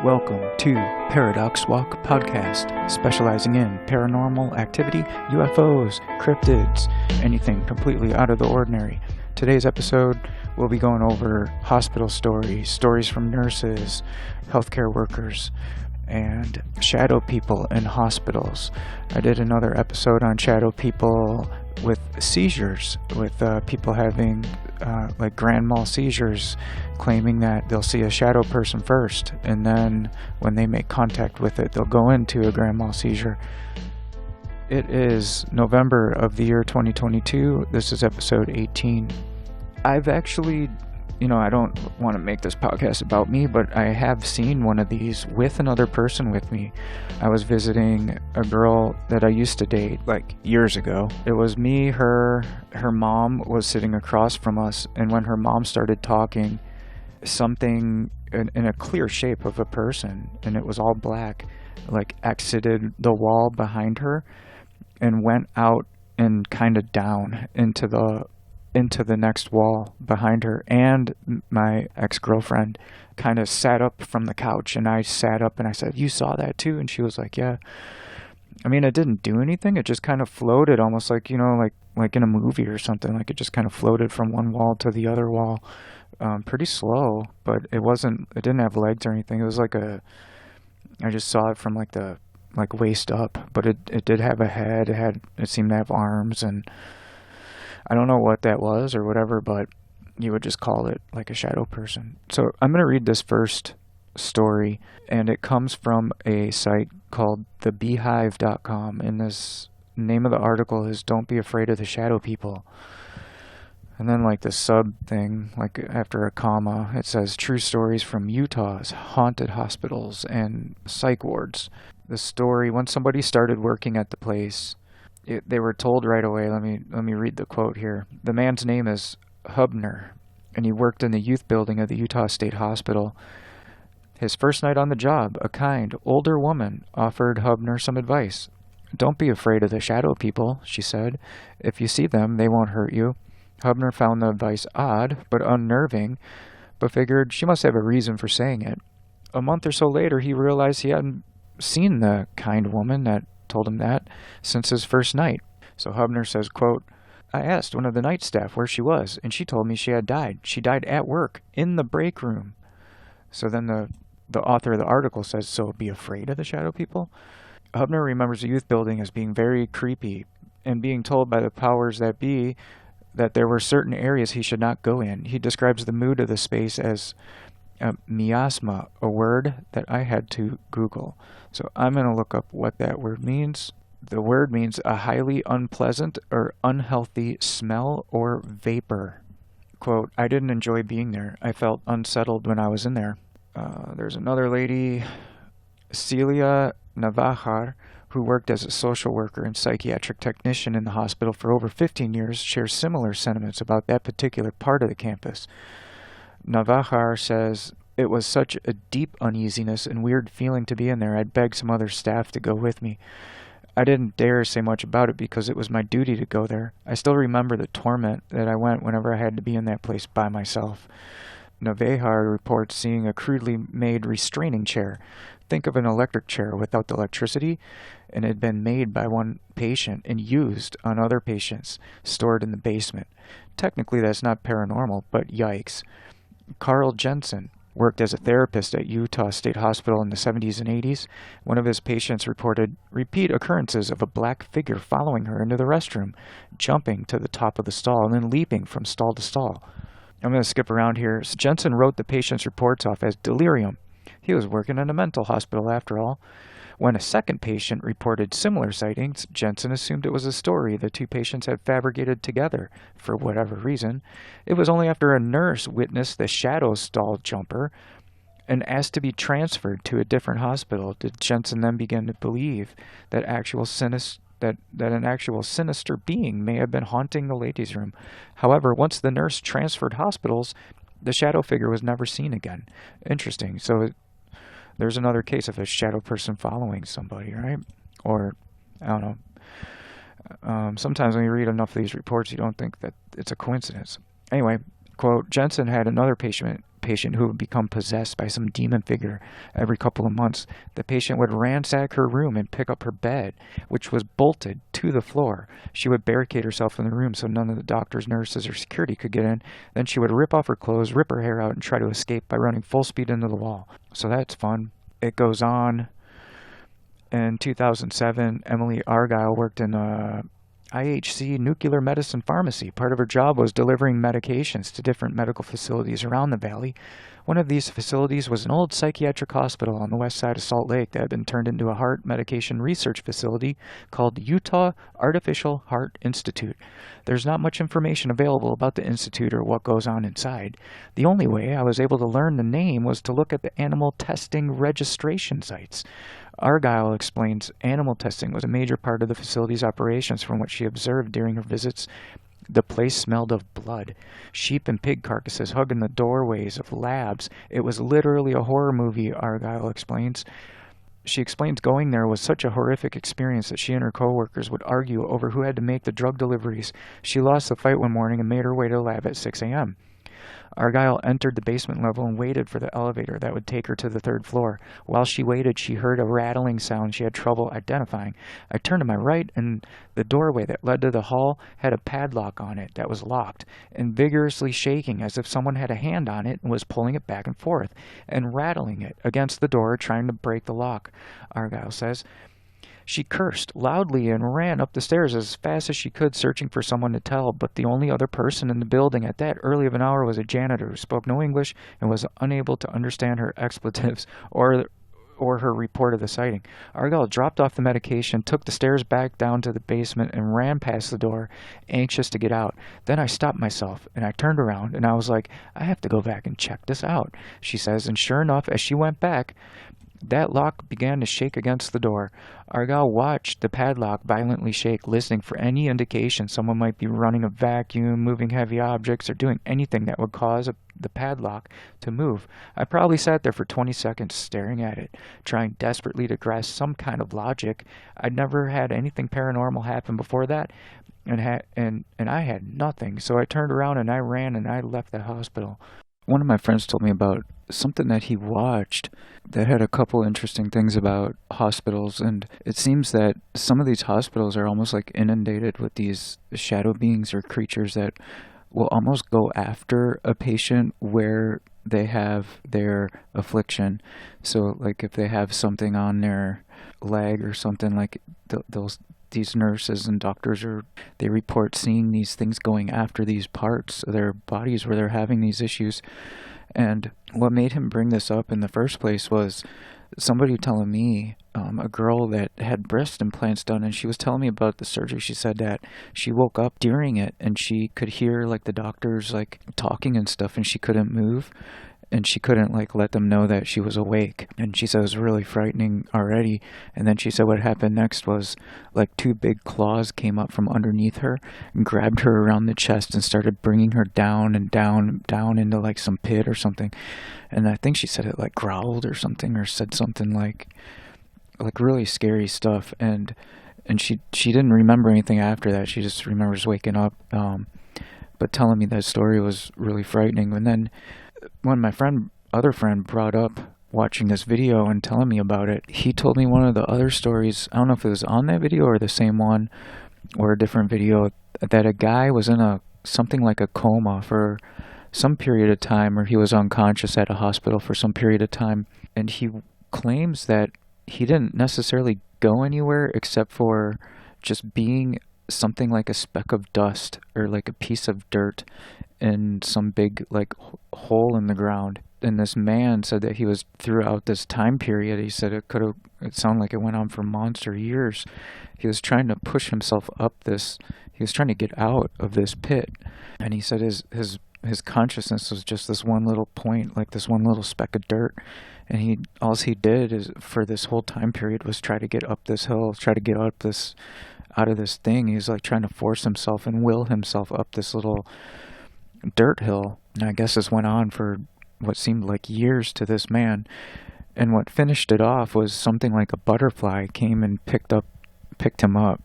Welcome to ParadoxWalk podcast, specializing in paranormal activity, UFOs, cryptids, anything completely out of the ordinary. Today's episode, we'll be going over hospital stories, stories from nurses, healthcare workers, and shadow people in hospitals. I did another episode on shadow people with seizures, with people having like grand mal seizures, claiming that they'll see a shadow person first, and then when they make contact with it, they'll go into a grand mal seizure. It is November of the year 2022. This is episode 18. I've actually, I don't want to make this podcast about me, but I have seen one of these with another person with me. I was visiting a girl that I used to date like years ago. It was me, her mom was sitting across from us, and when her mom started talking, something in a clear shape of a person, and it was all black, like exited the wall behind her and went out and kind of down into the next wall behind her. And my ex-girlfriend kind of sat up from the couch, and I sat up and I said, "You saw that too?" And she was like, "Yeah." I mean, it didn't do anything. It just kind of floated, almost like, like in a movie or something. Like it just kind of floated from one wall to the other wall, pretty slow, but it didn't have legs or anything. It was like I just saw it from like waist up, but it did have a head. It seemed to have arms, and I don't know what that was or whatever, but you would just call it like a shadow person. So I'm going to read this first story, and it comes from a site called thebeehive.com, and this name of the article is "Don't Be Afraid of the Shadow People." And then like the sub thing, like after a comma, it says "True Stories from Utah's Haunted Hospitals and Psych Wards." The story, when somebody started working at the place, they were told right away. Let me read the quote here. The man's name is Hubner, and he worked in the youth building of the Utah State Hospital. His first night on the job, a kind, older woman offered Hubner some advice. "Don't be afraid of the shadow people," she said. "If you see them, they won't hurt you." Hubner found the advice odd, but unnerving, but figured she must have a reason for saying it. A month or so later, he realized he hadn't seen the kind woman that told him that since his first night. So Hubner says, quote, "I asked one of the night staff where she was, and she told me she had died. She died at work, in the break room." So then the author of the article says, "So be afraid of the shadow people?" Hubner remembers the youth building as being very creepy, and being told by the powers that be that there were certain areas he should not go in. He describes the mood of the space as miasma, a word that I had to Google. So I'm going to look up what that word means. The word means a highly unpleasant or unhealthy smell or vapor. Quote, "I didn't enjoy being there. I felt unsettled when I was in there." There's another lady, Celia Navajar, who worked as a social worker and psychiatric technician in the hospital for over 15 years, shares similar sentiments about that particular part of the campus. Navajar says, "It was such a deep uneasiness and weird feeling to be in there. I'd begged some other staff to go with me. I didn't dare say much about it because it was my duty to go there. I still remember the torment that I went whenever I had to be in that place by myself." Navajar reports seeing a crudely made restraining chair. Think of an electric chair without the electricity, and it had been made by one patient and used on other patients, stored in the basement. Technically, that's not paranormal, but yikes. Carl Jensen worked as a therapist at Utah State Hospital in the 70s and 80s. One of his patients reported repeat occurrences of a black figure following her into the restroom, jumping to the top of the stall and then leaping from stall to stall. I'm going to skip around here. So Jensen wrote the patient's reports off as delirium. He was working in a mental hospital after all. When a second patient reported similar sightings, Jensen assumed it was a story the two patients had fabricated together for whatever reason. It was only after a nurse witnessed the shadow stall jumper and asked to be transferred to a different hospital did Jensen then begin to believe that an actual sinister being may have been haunting the ladies' room. However, once the nurse transferred hospitals, the shadow figure was never seen again. Interesting. So there's another case of a shadow person following somebody, right? Or, I don't know. Sometimes when you read enough of these reports, you don't think that it's a coincidence. Anyway, quote, Jensen had another patient who would become possessed by some demon figure every couple of months. The patient would ransack her room and pick up her bed, which was bolted to the floor. She would barricade herself in the room so none of the doctors, nurses, or security could get in. Then she would rip off her clothes, rip her hair out, and try to escape by running full speed into the wall. So that's fun. It goes on. In 2007, Emily Argyle worked in a IHC nuclear medicine pharmacy. Part of her job was delivering medications to different medical facilities around the valley. One of these facilities was an old psychiatric hospital on the west side of Salt Lake that had been turned into a heart medication research facility called Utah Artificial Heart Institute. There's not much information available about the institute or what goes on inside. The only way I was able to learn the name was to look at the animal testing registration sites. Argyle explains animal testing was a major part of the facility's operations from what she observed during her visits. The place smelled of blood. Sheep and pig carcasses hugging the doorways of labs. It was literally a horror movie, Argyle explains. She explains going there was such a horrific experience that she and her co-workers would argue over who had to make the drug deliveries. She lost the fight one morning and made her way to the lab at 6 a.m. Argyle entered the basement level and waited for the elevator that would take her to the third floor. While she waited, she heard a rattling sound she had trouble identifying. I turned to my right, and the doorway that led to the hall had a padlock on it that was locked and vigorously shaking as if someone had a hand on it and was pulling it back and forth and rattling it against the door, trying to break the lock, Argyle says. She cursed loudly and ran up the stairs as fast as she could, searching for someone to tell, but the only other person in the building at that early of an hour was a janitor who spoke no English and was unable to understand her expletives or her report of the sighting. Argyle dropped off the medication, took the stairs back down to the basement, and ran past the door, anxious to get out. Then I stopped myself, and I turned around, and I was like, I have to go back and check this out, she says, and sure enough, as she went back, that lock began to shake against the door. Argyle watched the padlock violently shake, listening for any indication someone might be running a vacuum, moving heavy objects, or doing anything that would cause the padlock to move. I probably sat there for 20 seconds staring at it, trying desperately to grasp some kind of logic. I'd never had anything paranormal happen before that, and I had nothing. So I turned around and I ran and I left the hospital. One of my friends told me about something that he watched that had a couple interesting things about hospitals, and it seems that some of these hospitals are almost like inundated with these shadow beings or creatures that will almost go after a patient where they have their affliction. So like if they have something on their leg or something, like these nurses and doctors they report seeing these things going after these parts of their bodies where they're having these issues. And what made him bring this up in the first place was somebody telling me, a girl that had breast implants done, and she was telling me about the surgery. She said that she woke up during it and she could hear like the doctors like talking and stuff, and she couldn't move. And she couldn't like let them know that she was awake. And she said it was really frightening already. And then she said what happened next was like two big claws came up from underneath her and grabbed her around the chest and started bringing her down and down into like some pit or something. And I think she said it like growled or something, or said something like really scary stuff. And she didn't remember anything after that. She just remembers waking up. But telling me that story was really frightening. And then when my other friend brought up watching this video and telling me about it, he told me one of the other stories, I don't know if it was on that video or the same one or a different video, that a guy was in something like a coma for some period of time, or he was unconscious at a hospital for some period of time, and he claims that he didn't necessarily go anywhere except for just being something like a speck of dust or like a piece of dirt in some big like hole in the ground. And this man said that he was throughout this time period, he said it sounded like it went on for months or years. He was trying to push himself up he was trying to get out of this pit. And he said his consciousness was just this one little point, like this one little speck of dirt. And all he did is for this whole time period was try to get up this hill, try to get out of this thing. He was like trying to force himself and will himself up this little dirt hill. And I guess this went on for what seemed like years to this man. And what finished it off was something like a butterfly came and picked him up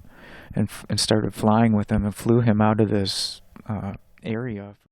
and started flying with him and flew him out of this area.